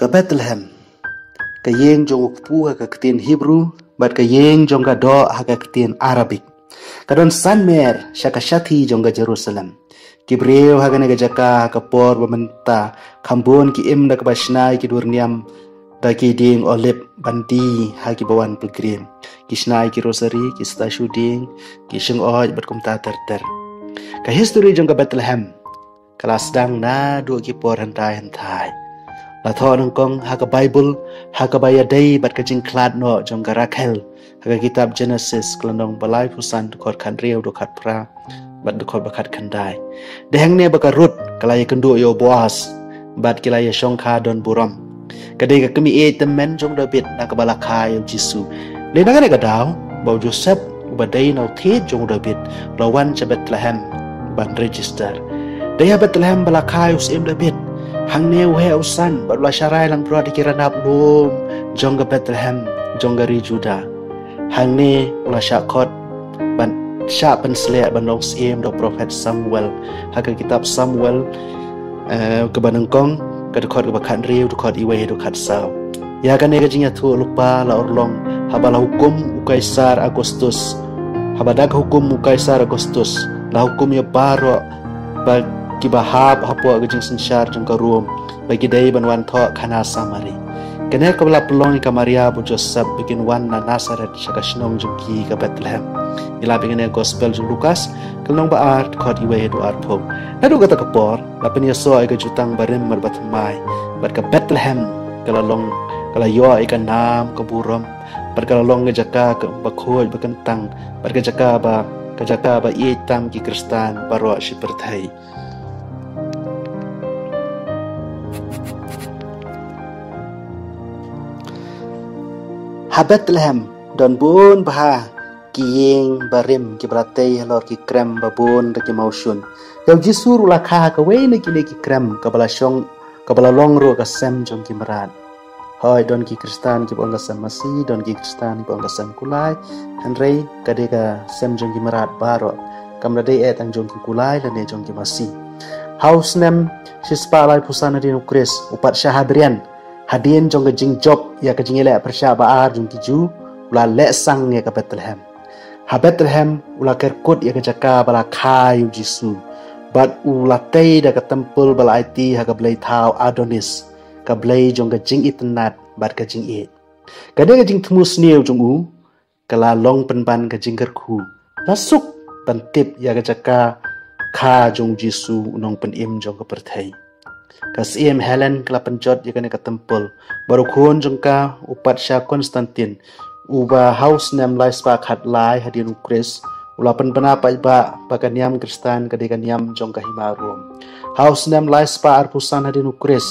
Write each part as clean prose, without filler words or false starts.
ka Bethlehem ka yeng jong pu ka ketin Hebrew bat ka yeng jong ka do ha ka ketin Arabic kadon sanmer syakashati jong ka Jerusalem kibreu ha ka ne jaka ka por bamenta kambon ki im da ka basnai ki durniam da ki ding olip bandi ha ki bawan pilgrim ki snai ki rosary ki sta shuding ki sheng oj bat kum ta ter ka history jong ka Bethlehem kelas dang na du ki por hantai la thon kong ha ka Bible ha ka bayadai bat ka jing klad no jong ka Rakhel ha ka kitab Genesis klanong balai pusan kor kan reu do khat pra bat do kor bakat khandai dehang ne ba ka Rut kalaya kendu yo Boaz bat kilaya shongkha don buram kadai ka kemi e temen jong David na ka balakai yo Jisu le na ka daw ba Joseph badai no the jong David lawan cha Bethlehem ban register daya Bethlehem balakai us em David hang neu he usan bat la sharai lang pro dikira nap lum jong ka Bethlehem jong gari Juda hang ne la syakot ban sya pensle ban long em do prophet Samuel ha ka kitab Samuel ke banengkong ka dekot ke bakan riu dekot iwe dekat saw ya kan ne gajing tu lupa la orlong habala hukum Kaisar Agustus habadag hukum Kaisar Agustus la hukum ya baro bag kibahab hapo gajing sensyar jong karum bagi dai banwan tho khana samari kene kabla pelong ka Maria bu Joseph bikin wan na Nazaret syakashnong jong ki ka Bethlehem ila bikin gospel jong Lukas kelong ba art khot iwe do art pho nadu kata kapor lapen yeso ay ka jutang barim marbat mai bat ka Bethlehem kalalong kalayo ay ka nam ka burom bat kalalong nga jaka ka bakhoj bakantang bat ka jaka ba itam ki Kristan baro si perthai ha Bethlehem don bun bah kiyeng barim ki bratei halor ki krem babun da ki mausun yau jisur ula kha ka we ne ki krem ka bala shong ka bala long ro ka sem jong ki marat hoi don ki Kristan ki bong ka sem masi don ki Kristan bong ka sem kulai hanrei ka de ka sem jong ki marat baro kam da dei etang jong ki kulai la ne jong ki masi house nem sispa lai pusana din ukris upat syahadrian hadien jong ka jing job ya ka jing ele persya baar jong ki ju ula le sang ya ka Bethlehem ha Bethlehem ula kerkut ya ka jaka bala khayu Jisu bat ula tei da ka temple bala IT ha ka blai thau Adonis ka blai jong ka jing itnat bat ka jing it ka de ka jing tmus neu jong u kala long penban ka jing kerku lasuk pantip ya ka jaka kha jong Jisu unong pen im jong ka perthai ka siem Helen kala penjot ya ka ne ka temple baru khon jong ka upat sya Konstantin uba house nem lai spa khat lai hadin ukris ulapan penapa ba bakaniam Kristan kadikaniam jong kahimarum house nem lai spa arpusan hadin ukris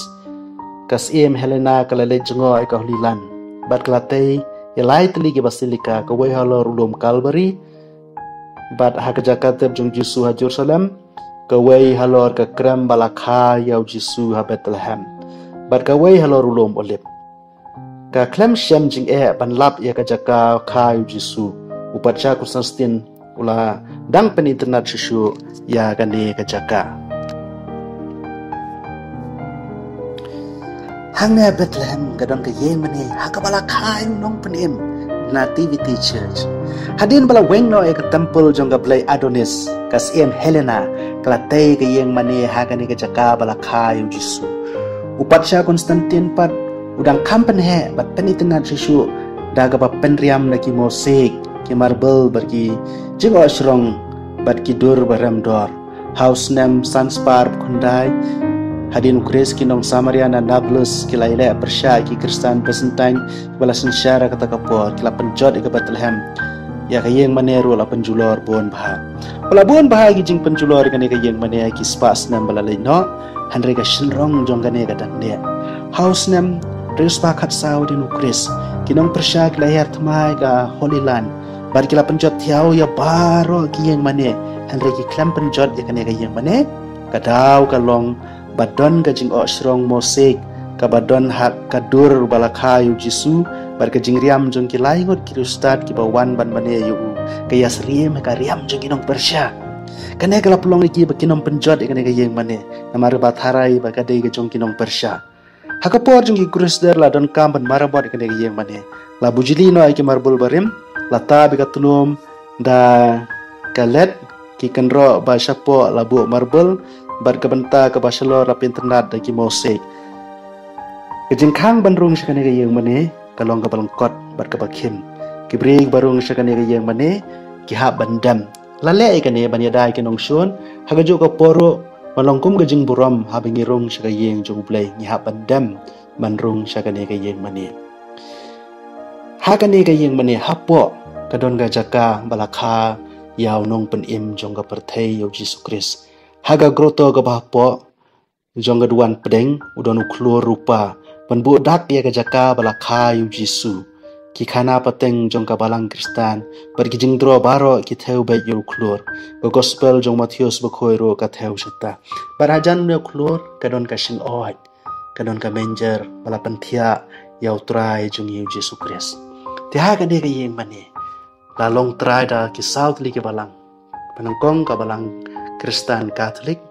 kas em Helena kalale jengo ai kahlilan bat kalate ya lai teli ke basilika ka we halor ulum Calvary bat ha ka jakat jong Jisu ha Jerusalem ka we halor ka krem balakha yau Jisu ha Bethlehem bat ka we halor ulum olip ka klem shem jing ban lap ya ka jaka khayu Jisu upacha Konstantin ula dang pen internet shishu ya ka ne ka jaka hangnya Bethlehem gadon ka yeng mani ha ka bala khayu nong penim Nativity Church hadin bala weng no ka temple jong ka blai Adonis ka siem Helena kala tei ka yeng mani ha ka ne ka jaka bala khayu Jisu upacha Konstantin pat udang kampen he bat penitena Jisu daga ba penriam na ki mosik ki marble barki jingo asrong bat ki dur baram dor house nem sanspar kundai hadin ukres ki nong Samariana Nablus ki laile persya ki Kristan pesentang bala sensyara kata kapor ki la penjot ke Bethlehem ya ka yeng maneru la penjulor bon bah bala bon bah ki jing penjulor ka ne ka yeng mane ki spas nem bala leino hanre ka shinrong jong ka ne ka dang ne house nem Reus pakat saw din ukris kinong persya lahir tmai ka Holy Land bar kila penjot tiaw ya baro kiyeng mane hanre ki klam penjot ya kane ka yeng mane kadaw ka long badon ka jing osrong mosik ka badon hak kadur balakhayu Jisu bar ka jing riam jong ki laingot ki ustad ki bawan ban mane yu ka yasriem ka riam jong kinong persya kane kala pelong ki ba kinong penjot ya kane ka yeng mane namar batharai ba ka dei ka jong kinong persya Hakapor jung ki krusder la don kam ban marabot ke yeng mane la bujili no ki marbul barim la ta bi katulum da kalet ki kenro ba shapo la bu marbul bar ka benta ka basalo rap internet da ki mosek kejeng khang banrung sakane ke yeng mane kalong ka balangkot bar ka bakhim ki brig barung sakane ke yeng mane ki ha bandam la le ikane banya dai ke nong shun hagajo ka poro malongkum kejeng buram ha bingirung saka yeng jong blai ni ha bandam manrung sakane ke yeng mane hakane ke yeng mane hapo kadon ga jaka balakha yaw nong pen im jong ga perthei yo Jesus Christ haga groto ga bahpo jong ga duan pedeng udon uklur rupa penbu dak ya ga jaka balakha yo Jesus ki khana pateng jong ka balang Kristan pergi jing dro baro ki theu be yo uklur go gospel jong Matius bokhoiro ka theu seta barajan ne uklur kadon ka sing oi kadon ka manger bala penthia yaw trai jong yo Jesus Christ ti ha ga de ga yeng mane la long try da ki south li ki balang panangkong ka balang Kristen Catholic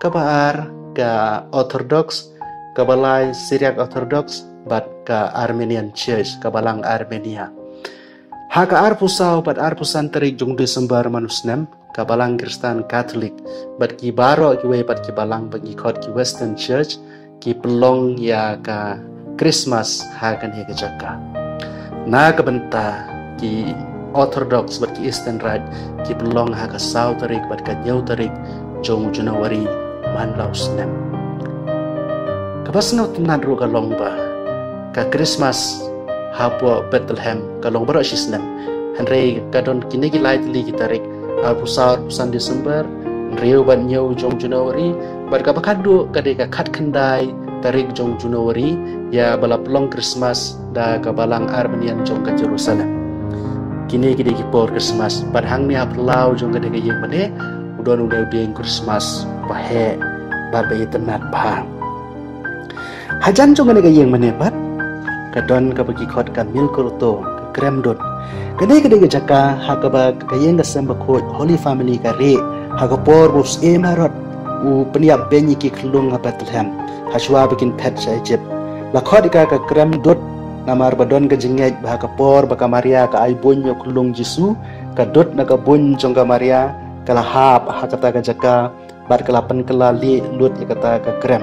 ka baar ka Orthodox ka balai Syriac Orthodox bat ka Armenian Church ka balang Armenia ha ka ar pusau bat ar pusan tarik jung Desember manusnem ka balang Kristen Catholic bat ki baro ki we bat ki balang bagi khot ki Western Church ki pelong ya ka Christmas ha kan he ka jaka na ka benta ki Orthodox bat ki Eastern Rite ki belong ha ka South tarik bat ka New tarik jong January man laus nem kabasno tinad ro ka long ba ka Christmas ha po Bethlehem ka long baro sisnem hanre ka don kinigi light li ki tarik pusar pusan Desember reu ban New jong January bat ka bakadu ka de ka khat khandai tarik jong January ya bala pelong Christmas da ka balang Armenian jong ka Jerusalem kini kini ki por Christmas padhang ni aplau jong ka de yeng mane udon udah deng Christmas pahe bar bayi tenat pa hajan jong ka yeng mane bat kadon ka bagi khot ka milkurto ka kremdon kene ka jaka ha ka ba ka yeng ka samba khot Holy Family ka re ha ka por bus e marot u peniap benyi ki klung ha Bethlehem haswa bikin pet sa Egypt la khot ka kremdot namar badon ka jingej bah ka por baka Maria ka ay bonyo kulung Jisu ka dot na ka bon jong ka Maria kala hap ha kata ka jaka bar kalapan kala li lut ya kata ka krem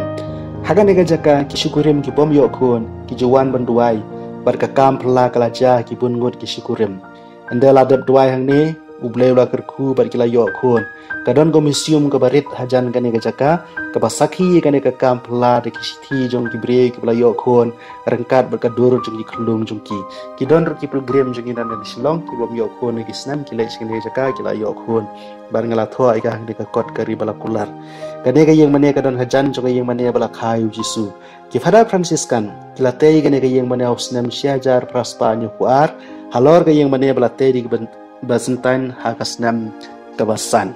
haga ne ka jaka ki syukurim ki bom yo khon ki juwan banduai bar ka kam phla kala ja ki bun ngot ki syukurim andela dep duai hang ni ubleu la kerku bar kila yo khon kadon go museum ka barit hajan ka ne ka jaka ka basakhi ka ne ka kam phla de ki sithi jong ki bre ki bla yo khon rengkat bar ka doro jong ki klung jong ki don ro ki pilgrim jong dan dan silong ki bom yo khon ki snam ki le sing ne jaka ki la yo khon bar ngala tho ai ka de ka kot kari bala kular ka ne ka yeng mane ka don hajan jong yeng mane bala khayu Jisu ki Father Franciscan ki la te ka ne ka yeng mane osnam syajar praspa nyu kuar halor ka yeng mane bala te di basentan ha kasnam kabasan